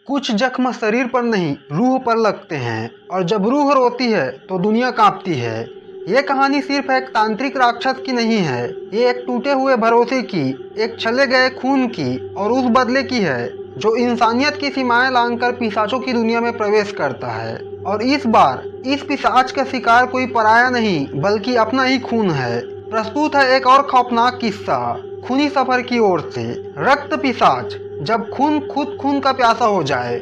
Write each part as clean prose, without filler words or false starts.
कुछ जख्म शरीर पर नहीं रूह पर लगते हैं और जब रूह रोती है तो दुनिया कांपती है। ये कहानी सिर्फ एक तांत्रिक राक्षस की नहीं है, ये एक टूटे हुए भरोसे की, एक छले गए खून की और उस बदले की है जो इंसानियत की सीमाएं लांघकर पिशाचों की दुनिया में प्रवेश करता है। और इस बार इस पिशाच का शिकार कोई पराया नहीं बल्कि अपना ही खून है। प्रस्तुत है एक और खौफनाक किस्सा खूनी सफर की ओर से, रक्त पिशाच, जब खून खुद खून का प्यासा हो जाए।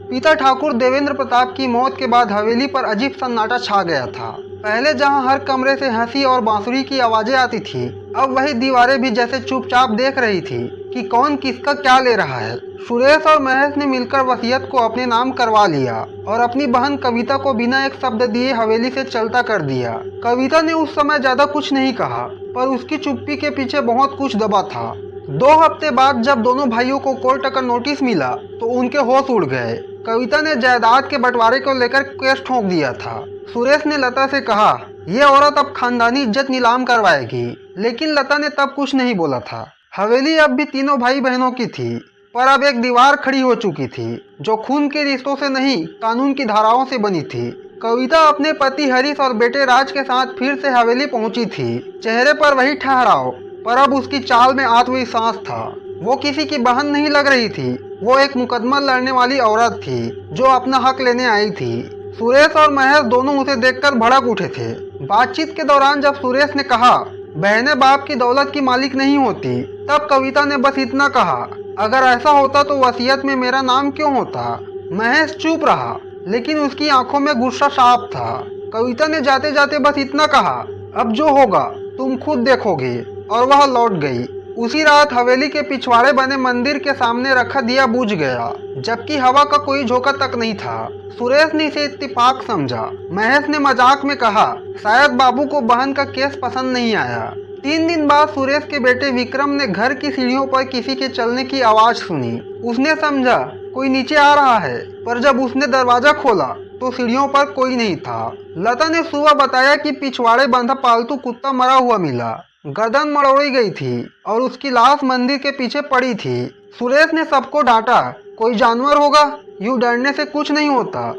पिता ठाकुर देवेंद्र प्रताप की मौत के बाद हवेली पर अजीब सन्नाटा छा गया था। पहले जहां हर कमरे से हंसी और बांसुरी की आवाजें आती थी, अब वही दीवारें भी जैसे चुपचाप देख रही थी कि कौन किसका क्या ले रहा है। सुरेश और महेश ने मिलकर वसीयत को अपने नाम करवा लिया और अपनी बहन कविता को बिना एक शब्द दिए हवेली से चलता कर दिया। कविता ने उस समय ज्यादा कुछ नहीं कहा, पर उसकी चुप्पी के पीछे बहुत कुछ दबा था। 2 हफ्ते बाद जब दोनों भाइयों को कोर्ट का नोटिस मिला तो उनके होश उड़ गए। कविता ने जायदाद के बंटवारे को लेकर केस ठोक दिया था। सुरेश ने लता से कहा, ये औरत अब खानदानी इज्जत नीलाम करवाएगी, लेकिन लता ने तब कुछ नहीं बोला था। हवेली अब भी तीनों भाई बहनों की थी, पर अब एक दीवार खड़ी हो चुकी थी जो खून के रिश्तों से नहीं कानून की धाराओं से बनी थी। कविता अपने पति हरीश और बेटे राज के साथ फिर से हवेली पहुंची थी। चेहरे पर वही ठहराव, पर अब उसकी चाल में आत्मविश्वास था। वो किसी की बहन नहीं लग रही थी, वो एक मुकदमा लड़ने वाली औरत थी जो अपना हक लेने आई थी। सुरेश और महेश दोनों उसे देखकर भड़क उठे थे। बातचीत के दौरान जब सुरेश ने कहा बहनें बाप की दौलत की मालिक नहीं होती, तब कविता ने बस इतना कहा, अगर ऐसा होता तो वसीयत में मेरा नाम क्यों होता। महेश चुप रहा, लेकिन उसकी आंखों में गुस्सा साफ था। कविता ने जाते जाते बस इतना कहा, अब जो होगा तुम खुद देखोगे, और वह लौट गई। उसी रात हवेली के पिछवाड़े बने मंदिर के सामने रखा दिया बुझ गया, जबकि हवा का कोई झोंका तक नहीं था। सुरेश ने इसे इत्तेफाक समझा। महेश ने मजाक में कहा, शायद बाबू को बहन का केस पसंद नहीं आया। 3 दिन बाद सुरेश के बेटे विक्रम ने घर की सीढ़ियों पर किसी के चलने की आवाज सुनी। उसने समझा कोई नीचे आ रहा है, पर जब उसने दरवाजा खोला तो सीढ़ियों पर कोई नहीं था। लता ने सुबह बताया कि पिछवाड़े बंधा पालतू कुत्ता मरा हुआ मिला, गर्दन मरोड़ी गई थी और उसकी लाश मंदिर के पीछे पड़ी थी। सुरेश ने सबको डांटा, कोई जानवर होगा, यूं डरने से कुछ नहीं होता।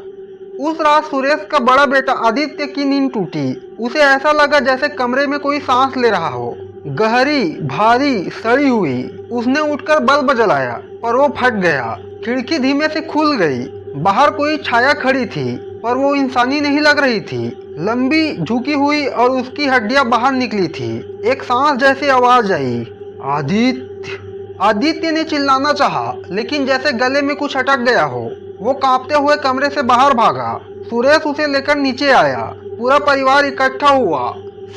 उस रात सुरेश का बड़ा बेटा आदित्य की नींद टूटी। उसे ऐसा लगा जैसे कमरे में कोई सांस ले रहा हो, गहरी, भारी, सड़ी हुई। उसने उठकर बल्ब जलाया, पर वो फट गया। खिड़की धीमे से खुल गई। बाहर कोई छाया खड़ी थी, पर वो इंसानी नहीं लग रही थी। लंबी, झुकी हुई और उसकी हड्डियां बाहर निकली थी। एक सांस जैसी आवाज आई, आदित्य। आदित्य ने चिल्लाना चाहा, लेकिन जैसे गले में कुछ अटक गया हो। वो कांपते हुए कमरे से बाहर भागा। सुरेश उसे लेकर नीचे आया। पूरा परिवार इकट्ठा हुआ,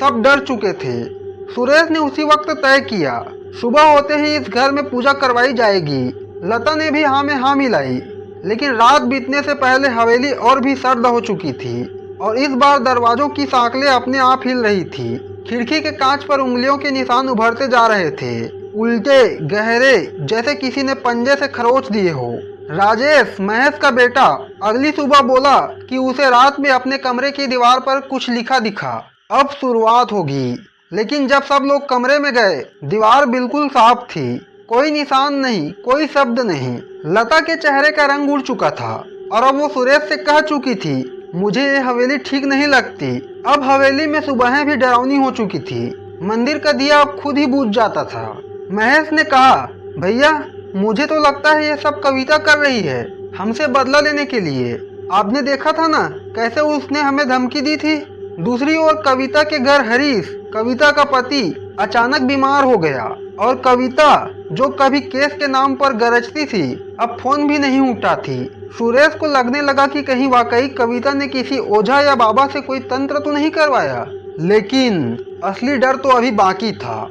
सब डर चुके थे। सुरेश ने उसी वक्त तय किया, सुबह होते ही इस घर में पूजा करवाई जाएगी। लता ने भी हाँ में हाँ मिलाई, लेकिन रात बीतने से पहले हवेली और भी सर्द हो चुकी थी और इस बार दरवाजों की सांकलें अपने आप हिल रही थी। खिड़की के कांच पर उंगलियों के निशान उभरते जा रहे थे, उल्टे, गहरे, जैसे किसी ने पंजे से खरोच दिए हो। राजेश, महेश का बेटा, अगली सुबह बोला कि उसे रात में अपने कमरे की दीवार पर कुछ लिखा दिखा। अब शुरुआत होगी। लेकिन जब सब लोग कमरे में गए, दीवार बिल्कुल साफ थी, कोई निशान नहीं, कोई शब्द नहीं। लता के चेहरे का रंग उड़ चुका था और अब वो सुरेश से कह चुकी थी, मुझे ये हवेली ठीक नहीं लगती। अब हवेली में सुबहें भी डरावनी हो चुकी थी। मंदिर का दिया अब खुद ही बुझ जाता था। महेश ने कहा, भैया, मुझे तो लगता है ये सब कविता कर रही है, हमसे बदला लेने के लिए। आपने देखा था ना कैसे उसने हमें धमकी दी थी। दूसरी ओर कविता के घर हरीश, कविता का पति, अचानक बीमार हो गया और कविता, जो कभी केस के नाम पर गरजती थी, अब फोन भी नहीं उठाती। सुरेश को लगने लगा कि कहीं वाकई कविता ने किसी ओझा या बाबा से कोई तंत्र तो नहीं करवाया। लेकिन असली डर तो अभी बाकी था।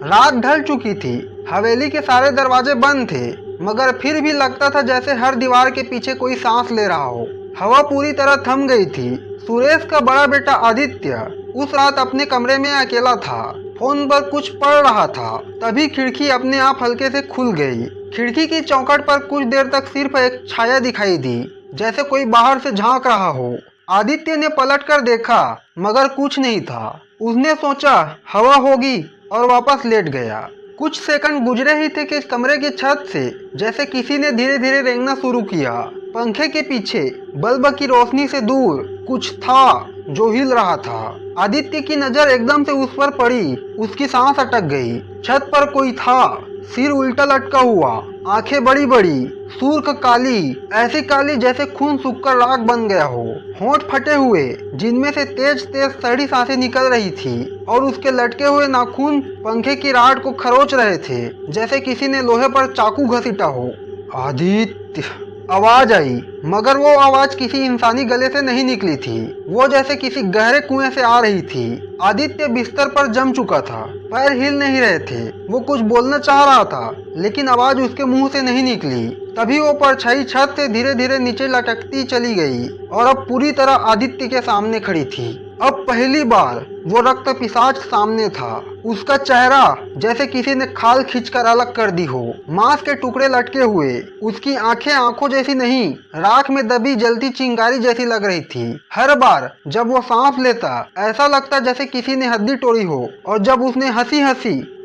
रात ढल चुकी थी, हवेली के सारे दरवाजे बंद थे, मगर फिर भी लगता था जैसे हर दीवार के पीछे कोई सांस ले रहा हो। हवा पूरी तरह थम गई थी। सुरेश का बड़ा बेटा आदित्य उस रात अपने कमरे में अकेला था, फोन पर कुछ पढ़ रहा था। तभी खिड़की अपने आप हल्के से खुल गई। खिड़की की चौखट पर कुछ देर तक सिर्फ एक छाया दिखाई दी, जैसे कोई बाहर से झांक रहा हो। आदित्य ने पलटकर देखा, मगर कुछ नहीं था। उसने सोचा हवा होगी और वापस लेट गया। कुछ सेकंड गुजरे ही थे कि कमरे की छत से जैसे किसी ने धीरे धीरे रेंगना शुरू किया। पंखे के पीछे बल्ब की रोशनी से दूर कुछ था जो हिल रहा था। आदित्य की नजर एकदम से उस पर पड़ी। उसकी सांस अटक गई। छत पर कोई था, सिर उल्टा लटका हुआ, आंखें बड़ी बड़ी, सुर्ख काली, ऐसी काली जैसे खून सूखकर राख बन गया हो, होंठ फटे हुए जिनमें से तेज तेज सड़ी सांसें निकल रही थी, और उसके लटके हुए नाखून पंखे की राड को खरोच रहे थे जैसे किसी ने लोहे पर चाकू घसीटा हो। आदित्य, आवाज आई, मगर वो आवाज किसी इंसानी गले से नहीं निकली थी। वो जैसे किसी गहरे कुएं से आ रही थी। आदित्य बिस्तर पर जम चुका था, पैर हिल नहीं रहे थे। वो कुछ बोलना चाह रहा था लेकिन आवाज उसके मुंह से नहीं निकली। तभी वो परछाई छत से धीरे धीरे नीचे लटकती चली गई और अब पूरी तरह आदित्य के सामने खड़ी थी। अब पहली बार वो रक्त पिशाच सामने था। उसका चेहरा जैसे किसी ने खाल खींचकर अलग कर दी हो, मांस के टुकड़े लटके हुए। उसकी आंखें आंखों जैसी नहीं, राख में दबी जलती चिंगारी जैसी लग रही थी। हर बार जब वो सांस लेता ऐसा लगता जैसे किसी ने हड्डी तोड़ी हो, और जब उसने हंसी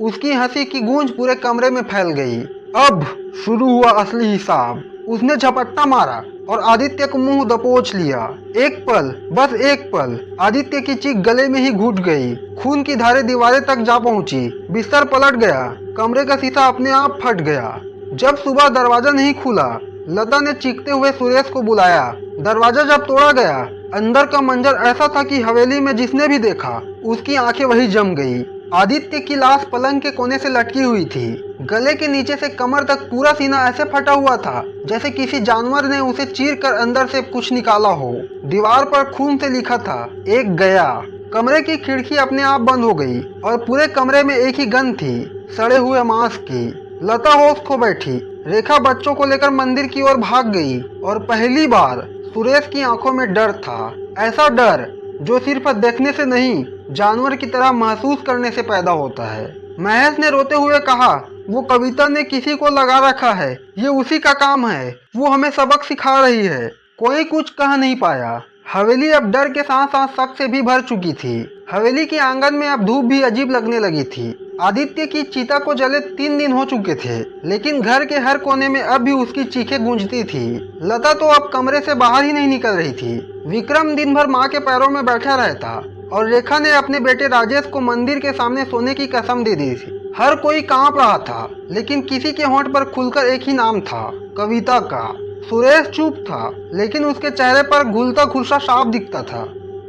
उसकी हंसी की गूंज पूरे कमरे में फैल गई। अब शुरू हुआ असली हिसाब। उसने झपट्टा मारा और आदित्य को मुंह दबोच लिया। एक पल, बस एक पल, आदित्य की चीख गले में ही घुट गई। खून की धारें दीवारें तक जा पहुंची। बिस्तर पलट गया। कमरे का शीशा अपने आप फट गया। जब सुबह दरवाजा नहीं खुला, लता ने चीखते हुए सुरेश को बुलाया। दरवाजा जब तोड़ा गया, अंदर का मंजर ऐसा था कि हवेली में जिसने भी देखा उसकी आंखें वही जम गई। आदित्य की लाश पलंग के कोने से लटकी हुई थी। गले के नीचे से कमर तक पूरा सीना ऐसे फटा हुआ था जैसे किसी जानवर ने उसे चीर कर अंदर से कुछ निकाला हो। दीवार पर खून से लिखा था, एक गया। कमरे की खिड़की अपने आप बंद हो गई और पूरे कमरे में एक ही गंध थी, सड़े हुए मांस की। लता होश खो बैठी। रेखा बच्चों को लेकर मंदिर की ओर भाग गई और पहली बार सुरेश की आंखों में डर था। ऐसा डर जो सिर्फ देखने से नहीं, जानवर की तरह महसूस करने से पैदा होता है। महेश ने रोते हुए कहा, वो कविता ने किसी को लगा रखा है, ये उसी का काम है, वो हमें सबक सिखा रही है। कोई कुछ कह नहीं पाया। हवेली अब डर के साथ साथ शक से भी भर चुकी थी। हवेली के आंगन में अब धूप भी अजीब लगने लगी थी। आदित्य की चिता को जले 3 दिन हो चुके थे, लेकिन घर के हर कोने में अब भी उसकी चीखें गूंजती थी। लता तो अब कमरे से बाहर ही नहीं निकल रही थी। विक्रम दिन भर माँ के पैरों में बैठा रहता और रेखा ने अपने बेटे राजेश को मंदिर के सामने सोने की कसम दे दी थी। हर कोई कांप रहा था, लेकिन किसी के होंठ पर खुलकर एक ही नाम था, कविता का। सुरेश चुप था, लेकिन उसके चेहरे पर घुलता खुर्सा साफ दिखता था।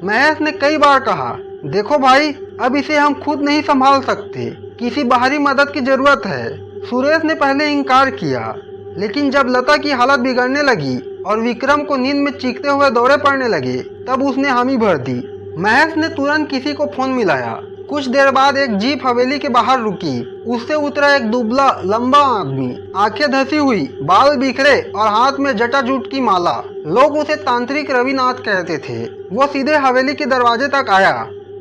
महेश ने कई बार कहा, देखो भाई, अब इसे हम खुद नहीं संभाल सकते, किसी बाहरी मदद की जरूरत है। सुरेश ने पहले इनकार किया, लेकिन जब लता की हालत बिगड़ने लगी और विक्रम को नींद में चीखते हुए दौरे पड़ने लगे, तब उसने हामी भर दी। महेश ने तुरंत किसी को फोन मिलाया। कुछ देर बाद एक जीप हवेली के बाहर रुकी। उससे उतरा एक दुबला लंबा आदमी, आंखें धसी हुई, बाल बिखरे और हाथ में जटाजूट की माला। लोग उसे तांत्रिक रविनाथ कहते थे। वो सीधे हवेली के दरवाजे तक आया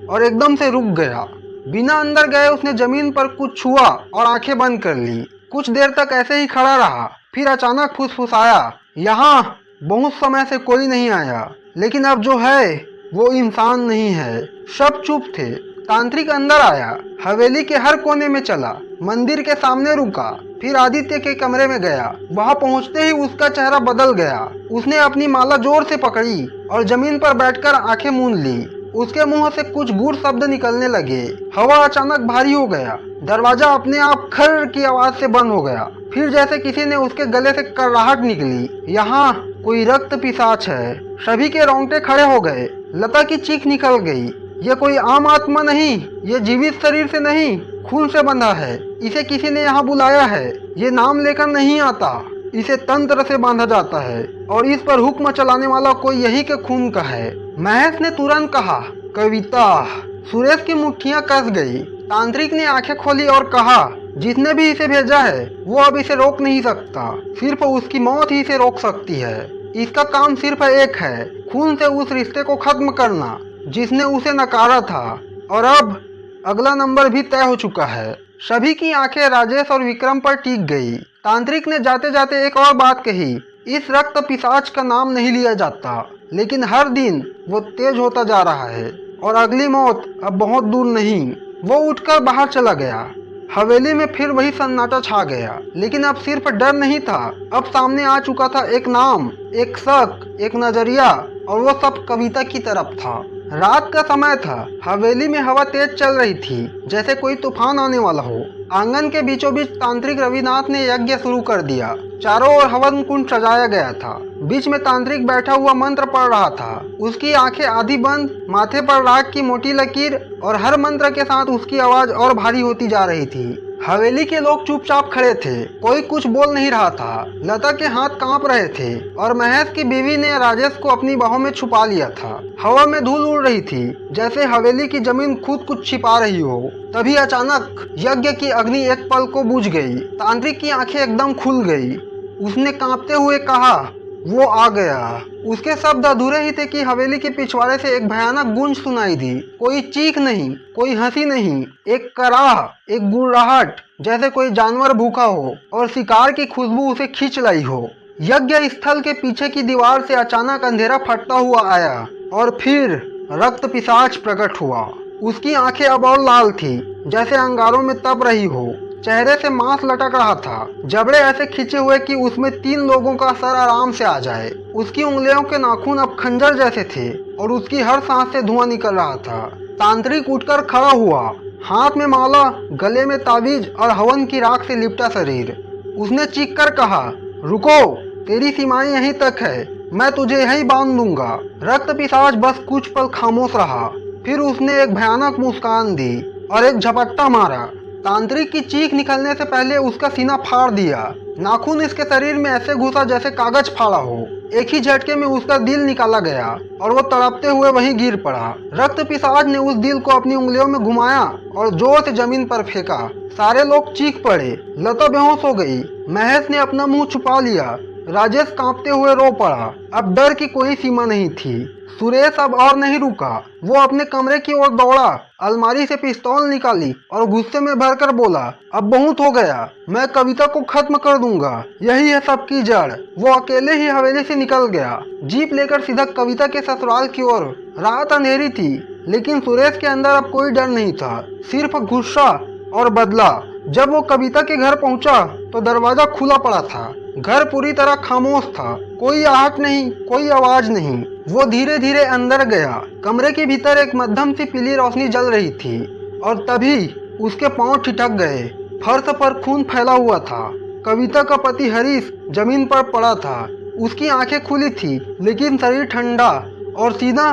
और एकदम से रुक गया। बिना अंदर गए उसने जमीन पर कुछ छुआ और आंखें बंद कर ली। कुछ देर तक ऐसे ही खड़ा रहा, फिर अचानक फुसफुसाया, यहाँ बहुत समय से कोई नहीं आया, लेकिन अब जो है वो इंसान नहीं है। सब चुप थे। तांत्रिक अंदर आया, हवेली के हर कोने में चला, मंदिर के सामने रुका, फिर आदित्य के कमरे में गया। वहां पहुंचते ही उसका चेहरा बदल गया। उसने अपनी माला जोर से पकड़ी और जमीन पर बैठकर आंखें मूंद ली। उसके मुंह से कुछ गूढ़ शब्द निकलने लगे। हवा अचानक भारी हो गया। दरवाजा अपने आप खर्र की आवाज से बंद हो गया। फिर जैसे किसी ने उसके गले से कर्राहट निकली, यहाँ कोई रक्त पिशाच है। सभी के रोंगटे खड़े हो गए। लता की चीख निकल गई, ये कोई आम आत्मा नहीं, ये जीवित शरीर से नहीं, खून से बंधा है। इसे किसी ने यहाँ बुलाया है। ये नाम लेकर नहीं आता, इसे तंत्र से बांधा जाता है और इस पर हुक्म चलाने वाला कोई यही के खून का है। महेश ने तुरंत कहा, कविता। सुरेश की मुट्ठियां कस गई। तांत्रिक ने आंखें खोली और कहा, जिसने भी इसे भेजा है वो अब इसे रोक नहीं सकता, सिर्फ उसकी मौत ही इसे रोक सकती है। इसका काम सिर्फ एक है, खून से उस रिश्ते को खत्म करना जिसने उसे नकारा था। और अब अगला नंबर भी तय हो चुका है। सभी की आंखें राजेश और विक्रम पर टिक गई। तांत्रिक ने जाते जाते एक और बात कही, इस रक्त पिशाच का नाम नहीं लिया जाता, लेकिन हर दिन वो तेज होता जा रहा है और अगली मौत अब बहुत दूर नहीं। वो उठकर बाहर चला गया। हवेली में फिर वही सन्नाटा छा गया, लेकिन अब सिर्फ डर नहीं था, अब सामने आ चुका था एक नाम, एक शक, एक नजरिया, और वो सब कविता की तरफ था। रात का समय था, हवेली में हवा तेज चल रही थी, जैसे कोई तूफान आने वाला हो। आंगन के बीचों बीच तांत्रिक रविनाथ ने यज्ञ शुरू कर दिया। चारों ओर हवन कुंड सजाया गया था। बीच में तांत्रिक बैठा हुआ मंत्र पढ़ रहा था। उसकी आंखें आधी बंद, माथे पर राख की मोटी लकीर, और हर मंत्र के साथ उसकी आवाज और भारी होती जा रही थी। हवेली के लोग चुपचाप खड़े थे, कोई कुछ बोल नहीं रहा था। लता के हाथ कांप रहे थे और महेश की बीवी ने राजेश को अपनी बाहों में छुपा लिया था। हवा में धूल उड़ रही थी, जैसे हवेली की जमीन खुद कुछ छिपा रही हो। तभी अचानक यज्ञ की अग्नि एक पल को बुझ गई। तांत्रिक की आंखें एकदम खुल गई। उसने कांपते हुए कहा, वो आ गया। उसके शब्द अधूरे ही थे कि हवेली के पिछवाड़े से एक भयानक गूंज सुनाई दी। कोई चीख नहीं, कोई हंसी नहीं, एक कराह, एक गुर्राहट, जैसे कोई जानवर भूखा हो और शिकार की खुशबू उसे खींच लाई हो। यज्ञ स्थल के पीछे की दीवार से अचानक अंधेरा फटता हुआ आया और फिर रक्त पिशाच प्रकट हुआ। उसकी आंखें अब और लाल थी, जैसे अंगारों में तप रही हो। चेहरे से मांस लटक रहा था, जबड़े ऐसे खींचे हुए कि उसमें 3 लोगों का सर आराम से आ जाए। उसकी उंगलियों के नाखून अब खंजर जैसे थे और उसकी हर सांस से धुआं निकल रहा था। तांत्रिक उठकर खड़ा हुआ, हाथ में माला, गले में ताबीज और हवन की राख से लिपटा शरीर। उसने चीख कर कहा, रुको, तेरी सीमाएं यहीं तक है, मैं तुझे यहीं बांध दूंगा। रक्त पिशाच बस कुछ पल खामोश रहा, फिर उसने एक भयानक मुस्कान दी और एक झपट्टा मारा। तांत्रिक की चीख निकलने से पहले उसका सीना फाड़ दिया। नाखून इसके शरीर में ऐसे घुसा जैसे कागज फाड़ा हो। एक ही झटके में उसका दिल निकाला गया और वो तड़पते हुए वहीं गिर पड़ा। रक्त पिशाच ने उस दिल को अपनी उंगलियों में घुमाया और जोर से जमीन पर फेंका। सारे लोग चीख पड़े। लता बेहोश हो गई। महेश ने अपना मुंह छुपा लिया। राजेश कांपते हुए रो पड़ा। अब डर की कोई सीमा नहीं थी। सुरेश अब और नहीं रुका। वो अपने कमरे की ओर दौड़ा, अलमारी से पिस्तौल निकाली और गुस्से में भरकर बोला, अब बहुत हो गया, मैं कविता को खत्म कर दूंगा, यही है सबकी जड़। वो अकेले ही हवेली से निकल गया, जीप लेकर सीधा कविता के ससुराल की ओर। रात अंधेरी थी, लेकिन सुरेश के अंदर अब कोई डर नहीं था, सिर्फ गुस्सा और बदला। जब वो कविता के घर पहुंचा तो दरवाजा खुला पड़ा था। घर पूरी तरह खामोश था, कोई आहट नहीं, कोई आवाज नहीं। वो धीरे धीरे अंदर गया। कमरे के भीतर एक मध्यम सी पीली रोशनी जल रही थी और तभी उसके पांव ठिठक गए। फर्श पर खून फैला हुआ था। कविता का पति हरीश जमीन पर पड़ा था। उसकी आंखें खुली थी, लेकिन शरीर ठंडा और सीधा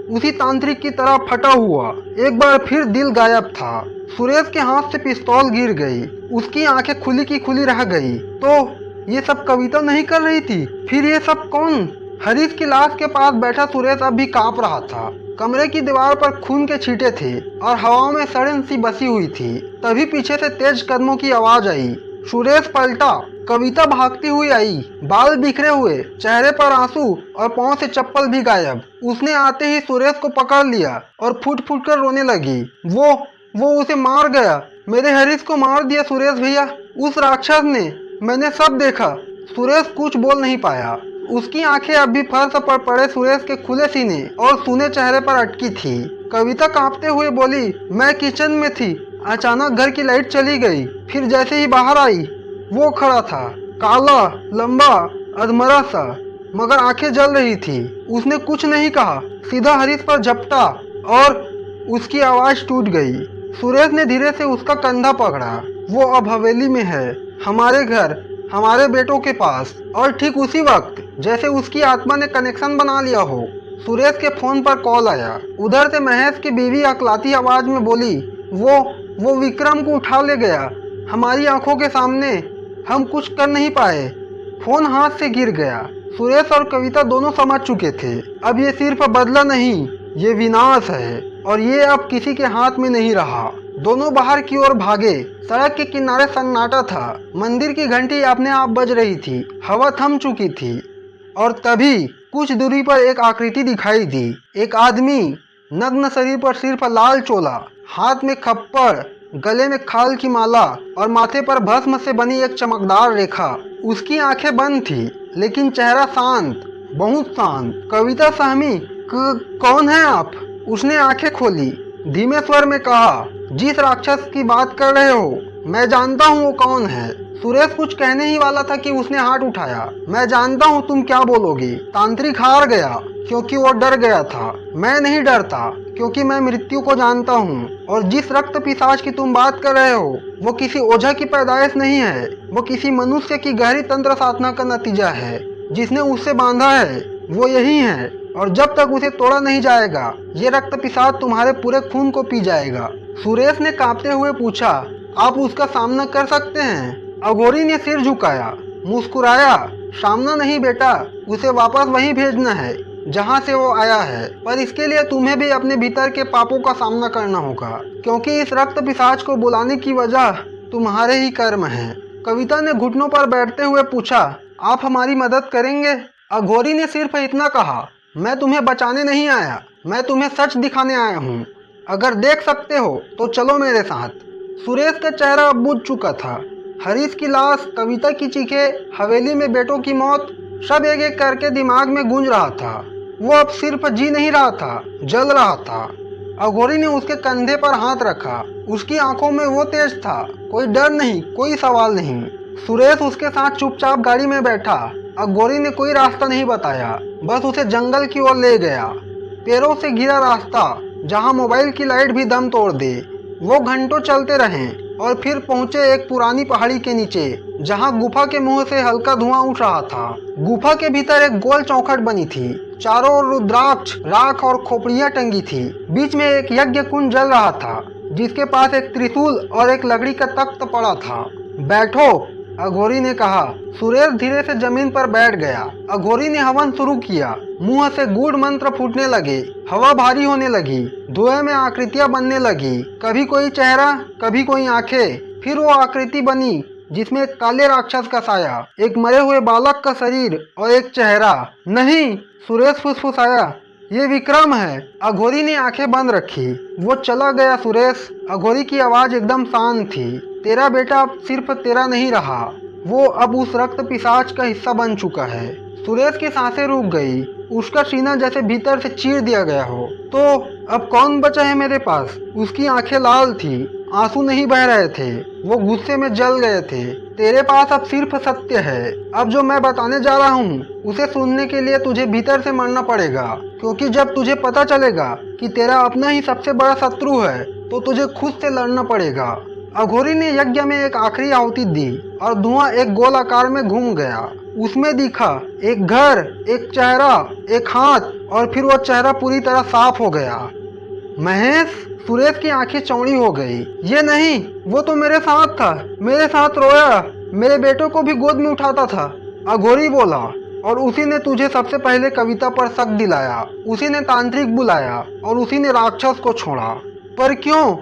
उसी तांत्रिक की तरह फटा हुआ। एक बार फिर दिल गायब था। सुरेश के हाथ से पिस्तौल गिर गई। उसकी आंखें खुली की खुली रह गई। तो ये सब कविता नहीं कर रही थी, फिर ये सब कौन? हरीश की लाश के पास बैठा सुरेश अब भी कांप रहा था। कमरे की दीवार पर खून के छींटे थे और हवाओं में सड़न सी बसी हुई थी। तभी पीछे से तेज कदमों की आवाज आई। सुरेश पलटा। कविता भागती हुई आई, बाल बिखरे हुए, चेहरे पर आंसू और पांव से चप्पल भी गायब। उसने आते ही सुरेश को पकड़ लिया और फुट फुट कर रोने लगी। वो उसे मार गया, मेरे हरीश को मार दिया सुरेश भैया, उस राक्षस ने, मैंने सब देखा। सुरेश कुछ बोल नहीं पाया। उसकी आंखें अब भी फर्श पर पड़े सुरेश के खुले सीने और सूने चेहरे पर अटकी थी। कविता कांपते हुए बोली, मैं किचन में थी, अचानक घर की लाइट चली गई, फिर जैसे ही बाहर आई वो खड़ा था, काला, लंबा, अधमरा सा, मगर आंखें जल रही थी। उसने कुछ नहीं कहा, सीधा हरीश पर झपटा और उसकी आवाज टूट गई। सुरेश ने धीरे से उसका कंधा पकड़ा। वो अब हवेली में है, हमारे घर, हमारे बेटों के पास। और ठीक उसी वक्त जैसे उसकी आत्मा ने कनेक्शन बना लिया हो, सुरेश के फोन पर कॉल आया। उधर से महेश की बीवी अकलाती आवाज में बोली, वो विक्रम को उठा ले गया, हमारी आंखों के सामने, हम कुछ कर नहीं पाए। फोन हाथ से गिर गया। सुरेश और कविता दोनों समझ चुके थे, अब ये सिर्फ बदला नहीं, ये विनाश है और ये अब किसी के हाथ में नहीं रहा। दोनों बाहर की ओर भागे। सड़क के किनारे सन्नाटा था। मंदिर की घंटी अपने आप बज रही थी। हवा थम चुकी थी और तभी कुछ दूरी पर एक आकृति दिखाई दी। एक आदमी, नग्न शरीर पर सिर्फ लाल चोला, हाथ में खप्पड़, गले में खाल की माला और माथे पर भस्म से बनी एक चमकदार रेखा। उसकी आंखें बंद थी, लेकिन चेहरा शांत, बहुत शांत। कविता सहमी, कौन है आप? उसने आंखें खोली, धीमे स्वर में कहा, जिस राक्षस की बात कर रहे हो मैं जानता हूँ वो कौन है। सुरेश कुछ कहने ही वाला था कि उसने हाथ उठाया। मैं जानता हूँ तुम क्या बोलोगी। तांत्रिक हार गया क्योंकि वो डर गया था। मैं नहीं डरता क्योंकि मैं मृत्यु को जानता हूँ। और जिस रक्त पिशाच की तुम बात कर रहे हो वो किसी ओझा की पैदाइश नहीं है, वो किसी मनुष्य की गहरी तंत्र साधना का नतीजा है। जिसने उससे बांधा है वो यही है, और जब तक उसे तोड़ा नहीं जाएगा ये रक्त पिशाच तुम्हारे पूरे खून को पी जाएगा। सुरेश ने कांपते हुए पूछा, आप उसका सामना कर सकते हैं? अघोरी ने सिर झुकाया, मुस्कुराया, सामना नहीं बेटा, उसे वापस वहीं भेजना है जहां से वो आया है। पर इसके लिए तुम्हें भी अपने भीतर के पापों का सामना करना होगा, क्योंकि इस रक्त पिशाच को बुलाने की वजह तुम्हारे ही कर्म हैं। कविता ने घुटनों पर बैठते हुए पूछा, आप हमारी मदद करेंगे? अघोरी ने सिर्फ इतना कहा, मैं तुम्हें बचाने नहीं आया, मैं तुम्हें सच दिखाने आया हूँ। अगर देख सकते हो तो चलो मेरे साथ। सुरेश का चेहरा अब बुझ चुका था। हरीश की लाश, कविता की चीखें, हवेली में बेटों की मौत, सब एक एक करके दिमाग में गूंज रहा था। वो अब सिर्फ जी नहीं रहा था, जल रहा था। अघोरी ने उसके कंधे पर हाथ रखा। उसकी आंखों में वो तेज था, कोई डर नहीं, कोई सवाल नहीं। सुरेश उसके साथ चुपचाप गाड़ी में बैठा। अघोरी ने कोई रास्ता नहीं बताया, बस उसे जंगल की ओर ले गया। पेड़ों से घिरा रास्ता जहां मोबाइल की लाइट भी दम तोड़ दे। वो घंटों चलते रहे और फिर पहुंचे एक पुरानी पहाड़ी के नीचे, जहां गुफा के मुंह से हल्का धुआं उठ रहा था। गुफा के भीतर एक गोल चौखट बनी थी। चारों ओर रुद्राक्ष, राख और खोपड़ियां टंगी थी। बीच में एक यज्ञ कुंड जल रहा था, जिसके पास एक त्रिशूल और एक लकड़ी का तख्त पड़ा था। बैठो, अघोरी ने कहा। सुरेश धीरे से जमीन पर बैठ गया। अघोरी ने हवन शुरू किया। मुंह से गूढ़ मंत्र फूटने लगे। हवा भारी होने लगी। धुएं में आकृतियां बनने लगी। कभी कोई चेहरा, कभी कोई आंखें। फिर वो आकृति बनी जिसमें एक काले राक्षस का साया, एक मरे हुए बालक का शरीर और एक चेहरा। नहीं, सुरेश फुसफुसाया, ये विक्रम है। अघोरी ने आंखें बंद रखी। वो चला गया सुरेश। अघोरी की आवाज एकदम शांत थी। तेरा बेटा अब सिर्फ तेरा नहीं रहा, वो अब उस रक्त पिशाच का हिस्सा बन चुका है। सुरेश की सांसें रुक गई। उसका सीना जैसे भीतर से चीर दिया गया हो। तो अब कौन बचा है मेरे पास? उसकी आंखें लाल थी, आंसू नहीं बह रहे थे, वो गुस्से में जल गए थे। तेरे पास अब सिर्फ सत्य है। अब जो मैं बताने जा रहा हूँ उसे सुनने के लिए तुझे भीतर से मरना पड़ेगा, क्योंकि जब तुझे पता चलेगा कि तेरा अपना ही सबसे बड़ा शत्रु है तो तुझे खुद से लड़ना पड़ेगा। अघोरी ने यज्ञ में एक आखिरी आहुति दी और धुआं एक गोल आकार में घूम गया। उसमें दिखा एक घर, एक चेहरा, एक हाथ, और फिर वो चेहरा पूरी तरह साफ हो गया। महेश, सुरेश की आंखें चौड़ी हो गई। ये नहीं, वो तो मेरे साथ था, मेरे साथ रोया, मेरे बेटों को भी गोद में उठाता था। अघोरी बोला, और उसी ने तुझे सबसे पहले कविता पर शक दिलाया, उसी ने तांत्रिक बुलाया और उसी ने राक्षस को छोड़ा। पर क्यों?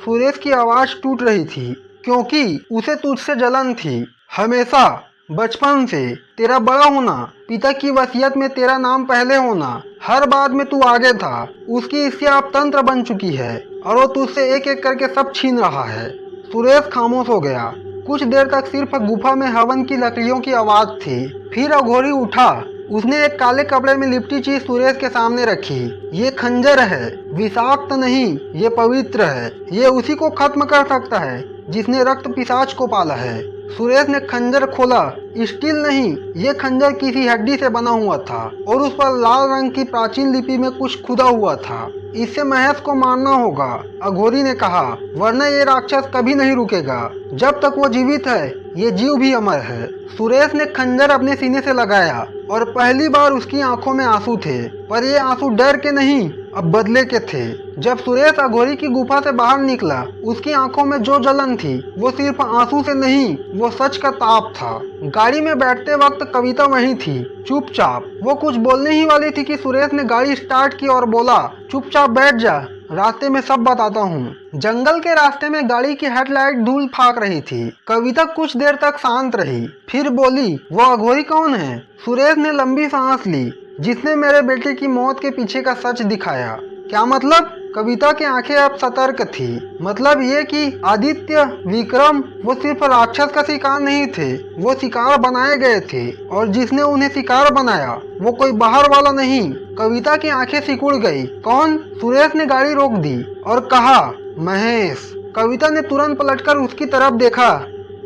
सुरेश की आवाज टूट रही थी। क्योंकि उसे तुझसे जलन थी, हमेशा, बचपन से। तेरा बड़ा होना, पिता की वसीयत में तेरा नाम पहले होना, हर बात में तू आगे था। उसकी इच्छा अब तंत्र बन चुकी है और वो तुझसे एक एक करके सब छीन रहा है। सुरेश खामोश हो गया। कुछ देर तक सिर्फ गुफा में हवन की लकड़ियों की आवाज थी। फिर अघोरी उठा। उसने एक काले कपड़े में लिपटी चीज सुरेश के सामने रखी। ये खंजर है, विषाक्त नहीं, ये पवित्र है। ये उसी को खत्म कर सकता है जिसने रक्त पिशाच को पाला है। सुरेश ने खंजर खोला। स्टील नहीं, ये खंजर किसी हड्डी से बना हुआ था और उस पर लाल रंग की प्राचीन लिपि में कुछ खुदा हुआ था। इससे महेश को मारना होगा, अघोरी ने कहा, वरना ये राक्षस कभी नहीं रुकेगा। जब तक वो जीवित है ये जीव भी अमर है। सुरेश ने खंजर अपने सीने से लगाया और पहली बार उसकी आंखों में आंसू थे, पर ये आंसू डर के नहीं, अब बदले के थे। जब सुरेश अघोरी की गुफा से बाहर निकला, उसकी आंखों में जो जलन थी वो सिर्फ आंसू से नहीं, वो सच का ताप था। गाड़ी में बैठते वक्त कविता वहीं थी, चुपचाप। वो कुछ बोलने ही वाली थी कि सुरेश ने गाड़ी स्टार्ट की और बोला, चुपचाप बैठ जा, रास्ते में सब बताता हूँ। जंगल के रास्ते में गाड़ी की हेडलाइट धूल फाक रही थी। कविता कुछ देर तक शांत रही, फिर बोली, वो अघोरी कौन है? सुरेश ने लंबी सांस ली। जिसने मेरे बेटे की मौत के पीछे का सच दिखाया। क्या मतलब? कविता की आंखें अब सतर्क थी। मतलब ये कि आदित्य, विक्रम, वो सिर्फ राक्षस का शिकार नहीं थे, वो शिकार बनाए गए थे, और जिसने उन्हें शिकार बनाया वो कोई बाहर वाला नहीं। कविता की आंखें सिकुड़ गई। कौन? सुरेश ने गाड़ी रोक दी और कहा, महेश। कविता ने तुरंत पलटकर उसकी तरफ देखा।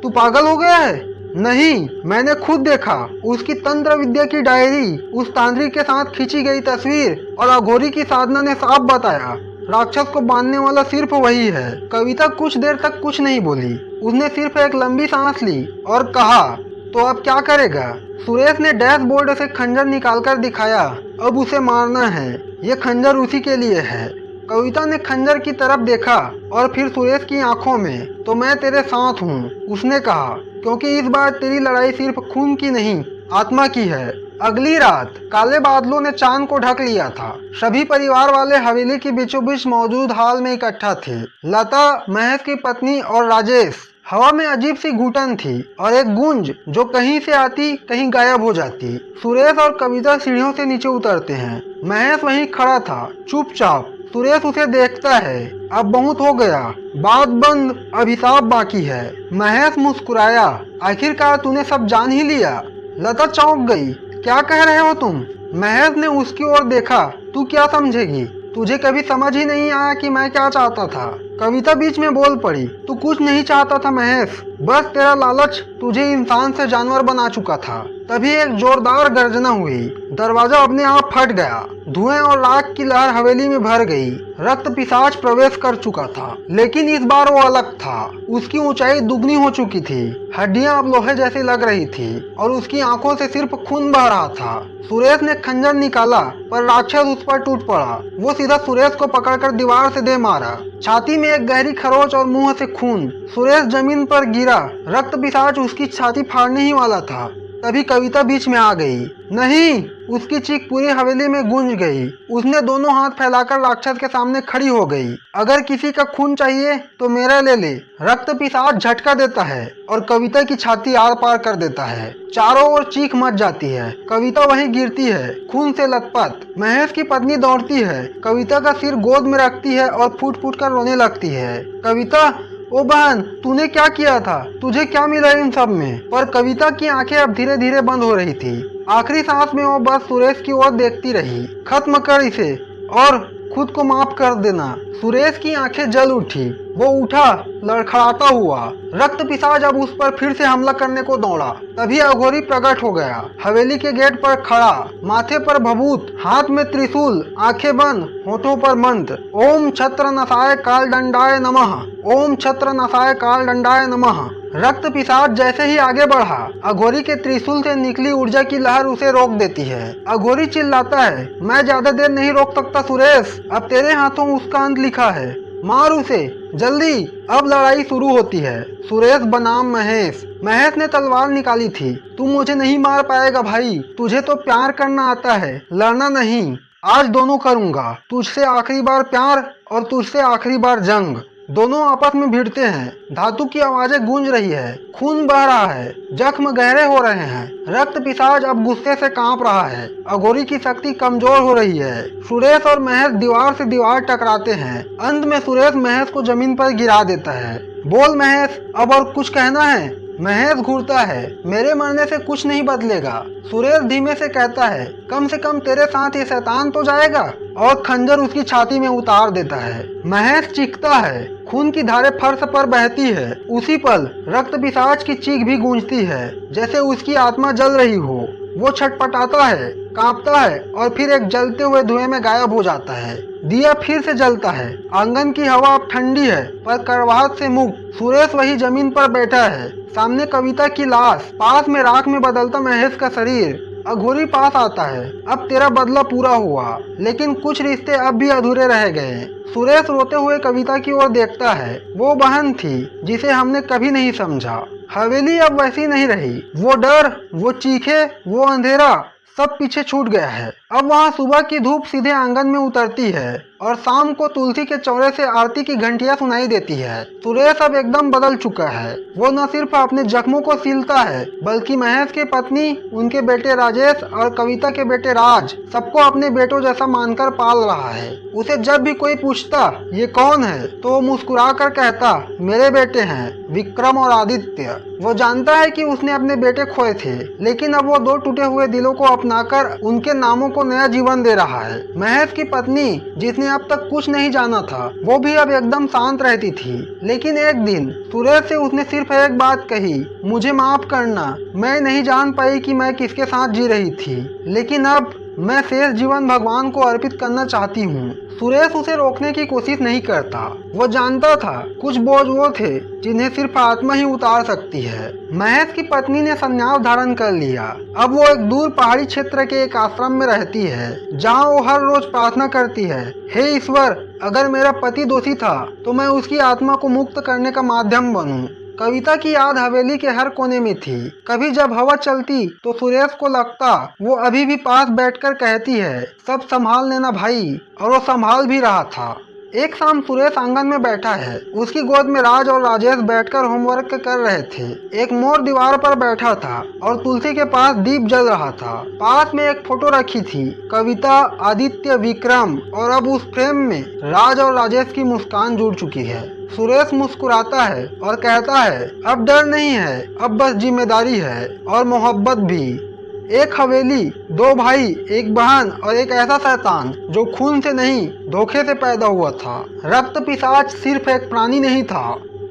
तू पागल हो गया है? नहीं, मैंने खुद देखा। उसकी तंत्र विद्या की डायरी, उस तांत्रिक के साथ खींची गई तस्वीर और अघोरी की साधना ने साफ बताया राक्षस को बांधने वाला सिर्फ वही है। कविता कुछ देर तक कुछ नहीं बोली। उसने सिर्फ एक लंबी सांस ली और कहा, तो अब क्या करेगा? सुरेश ने डैशबोर्ड से खंजर निकालकर दिखाया। अब उसे मारना है, ये खंजर उसी के लिए है। कविता ने खंजर की तरफ देखा और फिर सुरेश की आंखों में। तो मैं तेरे साथ हूँ, उसने कहा, क्योंकि इस बार तेरी लड़ाई सिर्फ खून की नहीं, आत्मा की है। अगली रात काले बादलों ने चांद को ढक लिया था। सभी परिवार वाले हवेली के बीचों बीच मौजूद हॉल में इकट्ठा थे। लता, महेश की पत्नी और राजेश। हवा में अजीब सी घुटन थी और एक गूंज जो कहीं से आती कहीं गायब हो जाती। सुरेश और कविता सीढ़ियों से नीचे उतरते हैं। महेश वहीं खड़ा था, चुपचाप। सुरेश उसे देखता है। अब बहुत हो गया, बात बंद, अब हिसाब बाकी है। महेश मुस्कुराया, आखिरकार तूने सब जान ही लिया। लता चौंक गई। क्या कह रहे हो तुम? महेश ने उसकी ओर देखा। तू क्या समझेगी? तुझे कभी समझ ही नहीं आया कि मैं क्या चाहता था। कविता बीच में बोल पड़ी। तू कुछ नहीं चाहता था महेश, बस तेरा लालच तुझे इंसान से जानवर बना चुका था। तभी एक जोरदार गर्जना हुई। दरवाजा अपने आप फट गया। धुएं और राख की लहर हवेली में भर गई। रक्त पिशाच प्रवेश कर चुका था, लेकिन इस बार वो अलग था। उसकी ऊंचाई दुगनी हो चुकी थी। हड्डियां अब लोहे जैसी लग रही थी और उसकी आंखों से सिर्फ खून बह रहा था। सुरेश ने खंजर निकाला, पर राक्षस उस पर टूट पड़ा। वो सीधा सुरेश को पकड़कर दीवार से दे मारा। छाती में एक गहरी खरोच और मुंह से खून। सुरेश जमीन पर गिरा। रक्त पिशाच उसकी छाती फाड़ने ही वाला था। तभी कविता बीच में आ गई। नहीं! उसकी चीख पूरी हवेली में गूंज गई। उसने दोनों हाथ फैलाकर राक्षस के सामने खड़ी हो गई। अगर किसी का खून चाहिए तो मेरा ले ले। रक्त पिशाच झटका देता है और कविता की छाती आर पार कर देता है। चारों ओर चीख मच जाती है। कविता वहीं गिरती है, खून से लथपथ। महेश की पत्नी दौड़ती है, कविता का सिर गोद में रखती है और फूट फूट कर रोने लगती है। कविता, ओ बहन, तूने क्या किया था? तुझे क्या मिला इन सब में? पर कविता की आंखें अब धीरे धीरे बंद हो रही थी। आखिरी सांस में वो बस सुरेश की ओर देखती रही। खत्म कर इसे और खुद को माफ कर देना। सुरेश की आंखें जल उठी। वो उठा, लड़खड़ाता हुआ। रक्त पिशाच अब उस पर फिर से हमला करने को दौड़ा। तभी अघोरी प्रकट हो गया, हवेली के गेट पर खड़ा, माथे पर भभूत, हाथ में त्रिशूल, आंखें बंद, होठों पर मंत्र। ओम छत्र नसाय काल दंडाय नमः, ओम छत्र नसाय काल दंडाय नमः। रक्त पिशाच जैसे ही आगे बढ़ा, अघोरी के त्रिशूल से निकली ऊर्जा की लहर उसे रोक देती है। अघोरी चिल्लाता है, मैं ज्यादा देर नहीं रोक सकता सुरेश, अब तेरे हाथों उसका अंत लिखा है। मार उसे जल्दी। अब लड़ाई शुरू होती है। सुरेश बनाम महेश। महेश ने तलवार निकाली थी। तू मुझे नहीं मार पाएगा भाई, तुझे तो प्यार करना आता है, लड़ना नहीं। आज दोनों करूंगा, तुझसे आखिरी बार प्यार और तुझसे आखिरी बार जंग। दोनों आपस में भिड़ते हैं। धातु की आवाजें गूंज रही है। खून बह रहा है, जख्म गहरे हो रहे हैं। रक्त पिशाच अब गुस्से से कांप रहा है। अघोरी की शक्ति कमजोर हो रही है। सुरेश और महेश दीवार से दीवार टकराते हैं। अंत में सुरेश महेश को जमीन पर गिरा देता है। बोल महेश, अब और कुछ कहना है? महेश घूरता है, मेरे मरने से कुछ नहीं बदलेगा। सुरेश धीमे से कहता है, कम से कम तेरे साथ ये शैतान तो जाएगा। और खंजर उसकी छाती में उतार देता है। महेश चीखता है, खून की धारें फर्श पर बहती है। उसी पल रक्त पिशाच की चीख भी गूंजती है, जैसे उसकी आत्मा जल रही हो। वो छटपटाता है, कांपता है और फिर एक जलते हुए धुएं में गायब हो जाता है। दिया फिर से जलता है। आंगन की हवा अब ठंडी है, पर कड़वाहट से मुक्त। सुरेश वही जमीन पर बैठा है, सामने कविता की लाश, पास में राख में बदलता महेश का शरीर। अघोरी पास आता है, अब तेरा बदला पूरा हुआ, लेकिन कुछ रिश्ते अब भी अधूरे रह गए। सुरेश रोते हुए कविता की ओर देखता है। वो बहन थी जिसे हमने कभी नहीं समझा। हवेली अब वैसी नहीं रही। वो डर, वो चीखे, वो अंधेरा सब पीछे छूट गया है। अब वहाँ सुबह की धूप सीधे आंगन में उतरती है और शाम को तुलसी के चौरे से आरती की घंटियां सुनाई देती है। सुरेश अब एकदम बदल चुका है। वो न सिर्फ अपने जख्मों को सीलता है, बल्कि महेश की पत्नी, उनके बेटे राजेश और कविता के बेटे राज, सबको अपने बेटों जैसा मानकर पाल रहा है। उसे जब भी कोई पूछता ये कौन है, तो वो मुस्कुरा कर कहता, मेरे बेटे हैं विक्रम और आदित्य। वो जानता है कि उसने अपने बेटे खोए थे, लेकिन अब वो दो टूटे हुए दिलों को अपनाकर उनके नामों को को नया जीवन दे रहा है। महेश की पत्नी, जिसने अब तक कुछ नहीं जाना था, वो भी अब एकदम शांत रहती थी। लेकिन एक दिन सुरेश से उसने सिर्फ एक बात कही, मुझे माफ करना, मैं नहीं जान पाई कि मैं किसके साथ जी रही थी, लेकिन अब मैं शेष जीवन भगवान को अर्पित करना चाहती हूँ। सुरेश उसे रोकने की कोशिश नहीं करता। वो जानता था कुछ बोझ वो थे जिन्हें सिर्फ आत्मा ही उतार सकती है। महेश की पत्नी ने संन्यास धारण कर लिया। अब वो एक दूर पहाड़ी क्षेत्र के एक आश्रम में रहती है, जहाँ वो हर रोज प्रार्थना करती है, हे ईश्वर, अगर मेरा पति दोषी था तो मैं उसकी आत्मा को मुक्त करने का माध्यम बनूं। कविता की याद हवेली के हर कोने में थी। कभी जब हवा चलती तो सुरेश को लगता वो अभी भी पास बैठकर कहती है, सब संभाल लेना भाई, और वो संभाल भी रहा था। एक शाम सुरेश आंगन में बैठा है। उसकी गोद में राज और राजेश बैठकर होमवर्क कर रहे थे। एक मोर दीवार पर बैठा था और तुलसी के पास दीप जल रहा था। पास में एक फोटो रखी थी, कविता, आदित्य, विक्रम, और अब उस फ्रेम में राज और राजेश की मुस्कान जुड़ चुकी है। सुरेश मुस्कुराता है और कहता है, अब डर नहीं है, अब बस जिम्मेदारी है और मोहब्बत भी। एक हवेली, दो भाई, एक बहन और एक ऐसा शैतान जो खून से नहीं धोखे से पैदा हुआ था। रक्त पिशाच सिर्फ एक प्राणी नहीं था,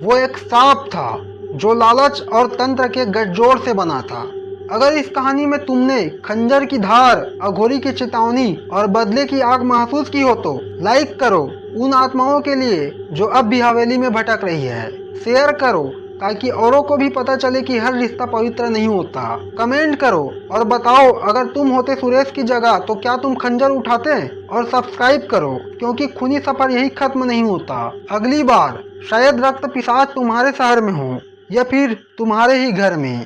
वो एक सांप था जो लालच और तंत्र के गठजोड़ से बना था। अगर इस कहानी में तुमने खंजर की धार, अघोरी की चेतावनी और बदले की आग महसूस की हो तो लाइक करो उन आत्माओं के लिए जो अब भी हवेली में भटक रही है। शेयर करो ताकि औरों को भी पता चले कि हर रिश्ता पवित्र नहीं होता। कमेंट करो और बताओ, अगर तुम होते सुरेश की जगह तो क्या तुम खंजर उठाते? और सब्सक्राइब करो, क्योंकि खूनी सफर यही खत्म नहीं होता। अगली बार शायद रक्त पिशाच तुम्हारे शहर में हो या फिर तुम्हारे ही घर में।